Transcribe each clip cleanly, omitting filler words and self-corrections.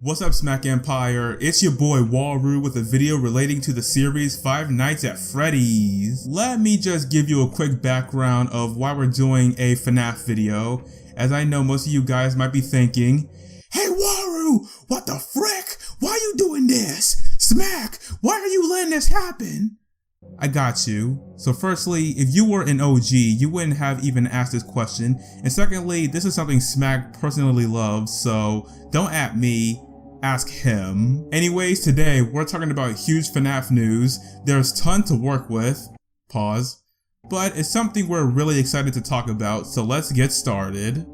What's up, SmackNPie? It's your boy Waru with a video relating to the series Five Nights at Freddy's. Let me just give you a quick background of why we're doing a FNAF video, as I know most of you guys might be thinking, "Hey Waru, what the frick? Why are you doing this? Smack, why are you letting this happen?" I got you. So firstly, if you were an OG, you wouldn't have even asked this question, and secondly, this is something Smack personally loves, so don't at me. Ask him. Anyways, today we're talking about huge FNAF news. There's ton to work with. Pause. But it's something we're really excited to talk about, so let's get started.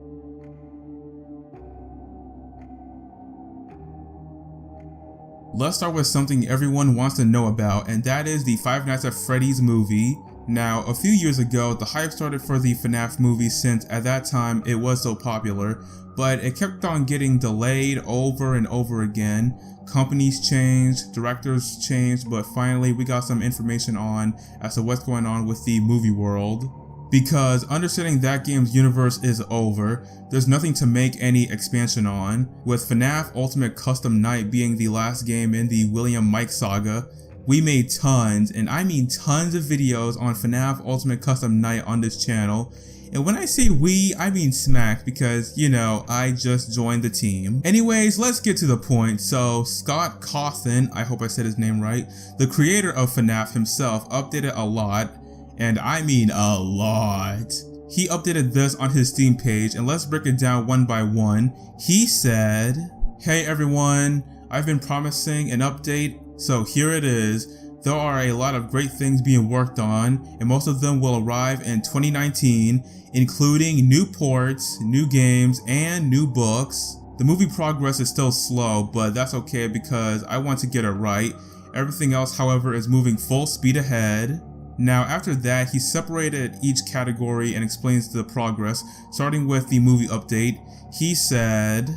Let's start with something everyone wants to know about, and that is the Five Nights at Freddy's movie. Now, a few years ago, the hype started for the FNAF movie since at that time it was so popular, but it kept on getting delayed over and over again. Companies changed, directors changed, but finally we got some information on as to what's going on with the movie world. Because understanding that game's universe is over, there's nothing to make any expansion on, with FNAF Ultimate Custom Night being the last game in the William Mike saga. We made tons, and I mean tons of videos on FNAF Ultimate Custom Night on this channel. And when I say we, I mean Smack, because, you know, I just joined the team. Anyways, let's get to the point. So, Scott Cawthon, I hope I said his name right, the creator of FNAF himself, updated a lot, and I mean a lot. He updated this on his Steam page, and let's break it down one by one. He said, "Hey everyone, I've been promising an update, so here it is. There are a lot of great things being worked on, and most of them will arrive in 2019, including new ports, new games, and new books. The movie progress is still slow, but that's okay because I want to get it right. Everything else, however, is moving full speed ahead." Now, after that, he separated each category and explains the progress, starting with the movie update. He said,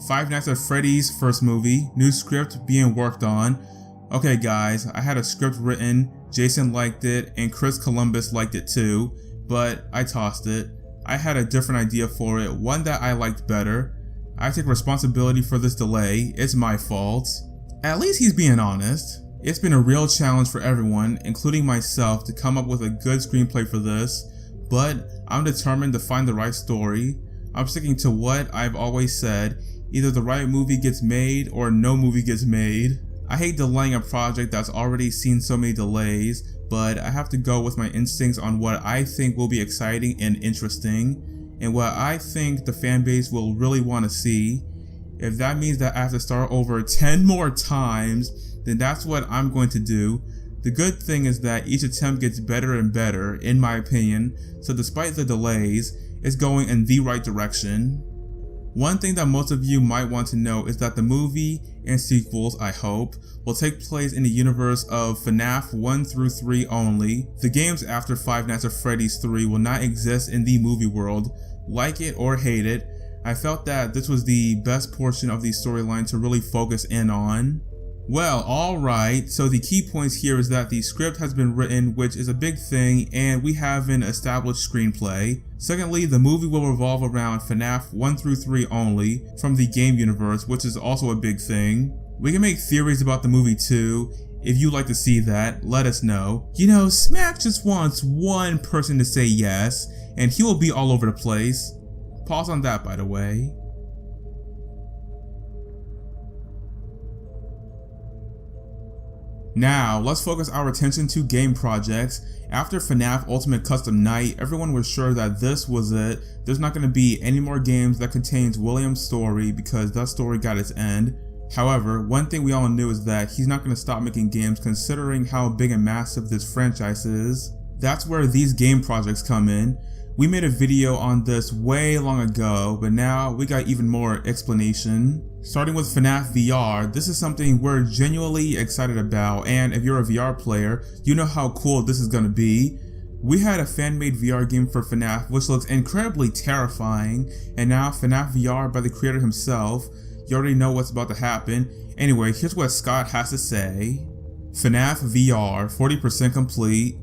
"Five Nights at Freddy's first movie, new script being worked on. Okay guys, I had a script written, Jason liked it, and Chris Columbus liked it too, but I tossed it. I had a different idea for it, one that I liked better. I take responsibility for this delay, it's my fault." At least he's being honest. It's been a real challenge for everyone, including myself, to come up with a good screenplay for this, but I'm determined to find the right story. I'm sticking to what I've always said, either the right movie gets made or no movie gets made. I hate delaying a project that's already seen so many delays, but I have to go with my instincts on what I think will be exciting and interesting, and what I think the fanbase will really want to see. If that means that I have to start over 10 more times, then that's what I'm going to do. The good thing is that each attempt gets better and better, in my opinion, so despite the delays, it's going in the right direction. One thing that most of you might want to know is that the movie, and sequels I hope, will take place in the universe of FNAF 1 through 3 only. The games after Five Nights at Freddy's 3 will not exist in the movie world. Like it or hate it, I felt that this was the best portion of the storyline to really focus in on. Well, alright, so the key points here is that the script has been written, which is a big thing, and we have an established screenplay. Secondly, the movie will revolve around FNAF 1 through 3 only, from the game universe, which is also a big thing. We can make theories about the movie too. If you'd like to see that, let us know. You know, Smack just wants one person to say yes, and he will be all over the place. Pause on that, by the way. Now, let's focus our attention to game projects. After FNAF Ultimate Custom Night, everyone was sure that this was it. There's not going to be any more games that contains William's story because that story got its end. However, one thing we all knew is that he's not going to stop making games considering how big and massive this franchise is. That's where these game projects come in. We made a video on this way long ago, but now we got even more explanation. Starting with FNAF VR, this is something we're genuinely excited about, and if you're a VR player, you know how cool this is going to be. We had a fan-made VR game for FNAF which looks incredibly terrifying, and now FNAF VR by the creator himself. You already know what's about to happen. Anyway, here's what Scott has to say. FNAF VR, 40% complete.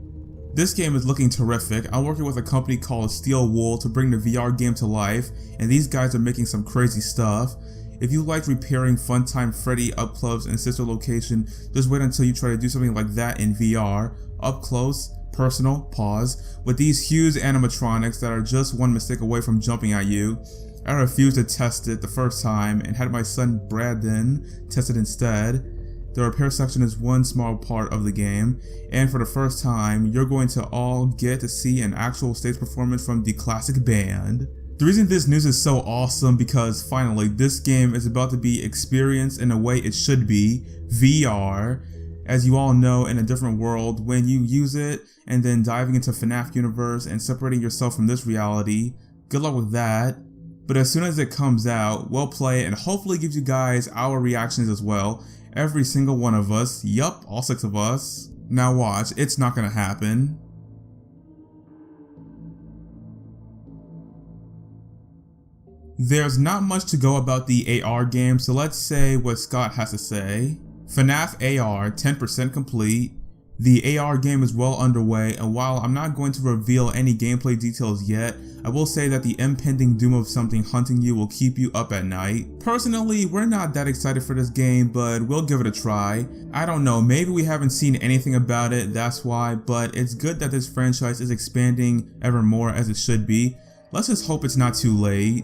This game is looking terrific. I'm working with a company called Steel Wool to bring the VR game to life, and these guys are making some crazy stuff. If you like repairing Funtime Freddy up close in sister location, just wait until you try to do something like that in VR, up close, personal, pause, with these huge animatronics that are just one mistake away from jumping at you. I refused to test it the first time and had my son Brandon test it instead. The repair section is one small part of the game, and for the first time, you're going to all get to see an actual stage performance from the classic band. The reason this news is so awesome because finally, this game is about to be experienced in a way it should be, VR. As you all know, in a different world, when you use it and then diving into FNAF universe and separating yourself from this reality, good luck with that. But as soon as it comes out, we'll play it and hopefully give you guys our reactions as well. Every single one of us, yup, all 6 of us. Now watch, it's not gonna happen. There's not much to go about the AR game, so let's say what Scott has to say. FNAF AR 10% complete. The AR game is well underway, and while I'm not going to reveal any gameplay details yet, I will say that the impending doom of something hunting you will keep you up at night. Personally, we're not that excited for this game, but we'll give it a try. I don't know, maybe we haven't seen anything about it, that's why, but it's good that this franchise is expanding ever more as it should be. Let's just hope it's not too late.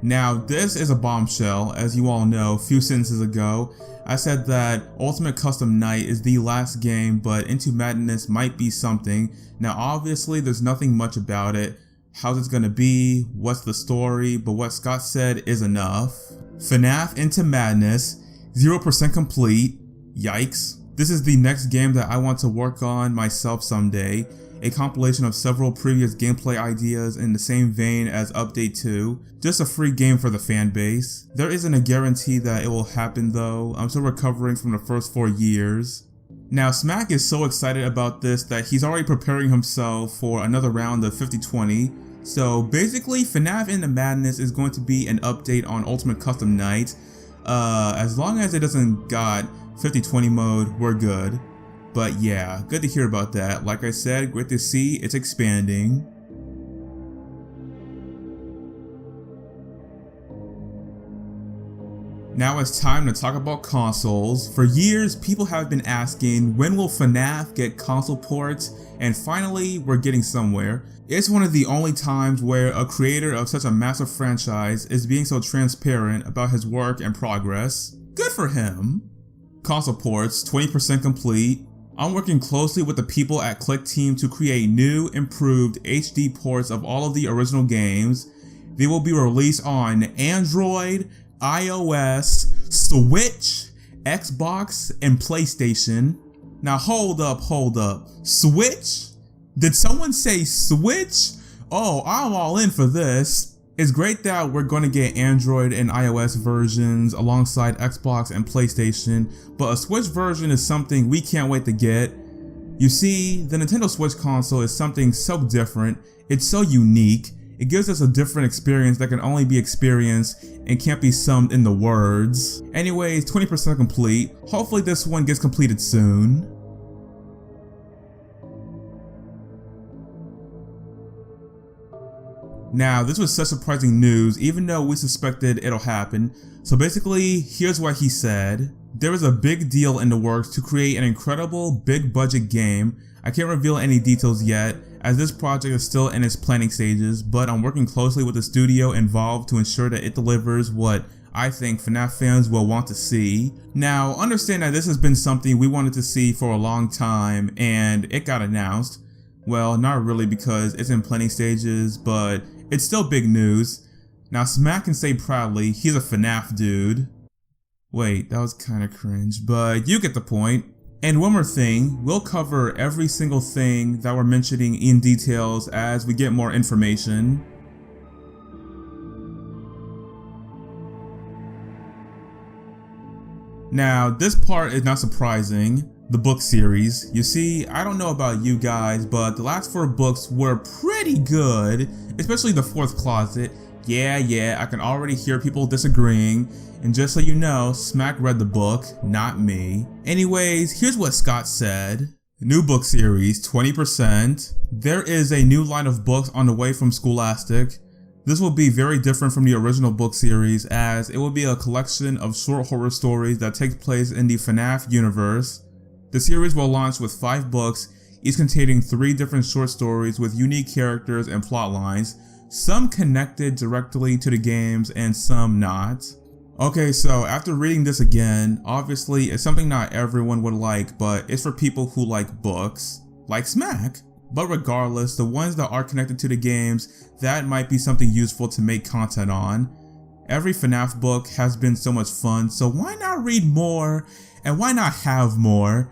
Now, this is a bombshell. As you all know, a few sentences ago, I said that Ultimate Custom Night is the last game, but Into Madness might be something. Now, obviously, there's nothing much about it. How's it gonna be? What's the story? But what Scott said is enough. FNAF Into Madness, 0% complete. Yikes. This is the next game that I want to work on myself someday. A compilation of several previous gameplay ideas in the same vein as Update 2. Just a free game for the fan base. There isn't a guarantee that it will happen though. I'm still recovering from the first 4 years. Now Smack is so excited about this that he's already preparing himself for another round of 50/20. So basically FNAF Into Madness is going to be an update on Ultimate Custom Night. As long as it doesn't got 50/20 mode, we're good. But yeah, good to hear about that. Like I said, great to see it's expanding. Now it's time to talk about consoles. For years, people have been asking, when will FNAF get console ports? And finally, we're getting somewhere. It's one of the only times where a creator of such a massive franchise is being so transparent about his work and progress. Good for him. Console ports, 20% complete. I'm working closely with the people at Click Team to create new, improved HD ports of all of the original games. They will be released on Android, iOS, Switch, Xbox, and PlayStation. Now hold up. Switch? Did someone say Switch? Oh, I'm all in for this. It's great that we're going to get Android and iOS versions alongside Xbox and PlayStation, but a Switch version is something we can't wait to get. You see, the Nintendo Switch console is something so different, it's so unique, it gives us a different experience that can only be experienced and can't be summed in the words. Anyways, 20% complete, hopefully this one gets completed soon. Now, this was such surprising news, even though we suspected it'll happen. So basically, here's what he said. There is a big deal in the works to create an incredible, big budget game. I can't reveal any details yet, as this project is still in its planning stages, but I'm working closely with the studio involved to ensure that it delivers what I think FNAF fans will want to see. Now, understand that this has been something we wanted to see for a long time, and it got announced. Well, not really because it's in planning stages, but it's still big news. Now Smack can say proudly, he's a FNAF dude. Wait, that was kinda cringe, but you get the point. And one more thing, we'll cover every single thing that we're mentioning in details as we get more information. Now, this part is not surprising. The book series. You see, I don't know about you guys, but the last 4 books were pretty good, especially the 4th Closet. Yeah, I can already hear people disagreeing, and just so you know, Smack read the book, not me. Anyways, here's what Scott said. New book series, 20%. There is a new line of books on the way from Scholastic. This will be very different from the original book series, as it will be a collection of short horror stories that take place in the FNAF universe. The series will launch with 5 books, each containing 3 different short stories with unique characters and plot lines, some connected directly to the games and some not. Okay, so after reading this again, obviously it's something not everyone would like, but it's for people who like books, like Smack. But regardless, the ones that are connected to the games, that might be something useful to make content on. Every FNAF book has been so much fun, so why not read more, and why not have more?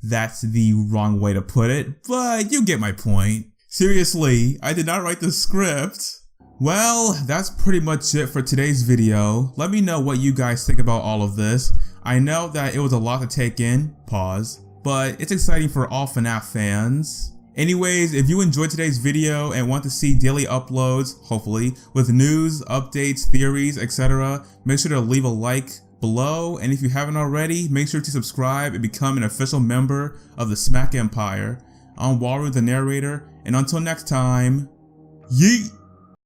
That's the wrong way to put it, but you get my point. Seriously, I did not write the script. Well, that's pretty much it for today's video. Let me know what you guys think about all of this. I know that it was a lot to take in, pause, but it's exciting for all FNAF fans. Anyways, if you enjoyed today's video and want to see daily uploads, hopefully, with news, updates, theories, etc., make sure to leave a like below, and if you haven't already, make sure to subscribe and become an official member of the SmackNPie. I'm Waru the narrator, and until next time, yeet!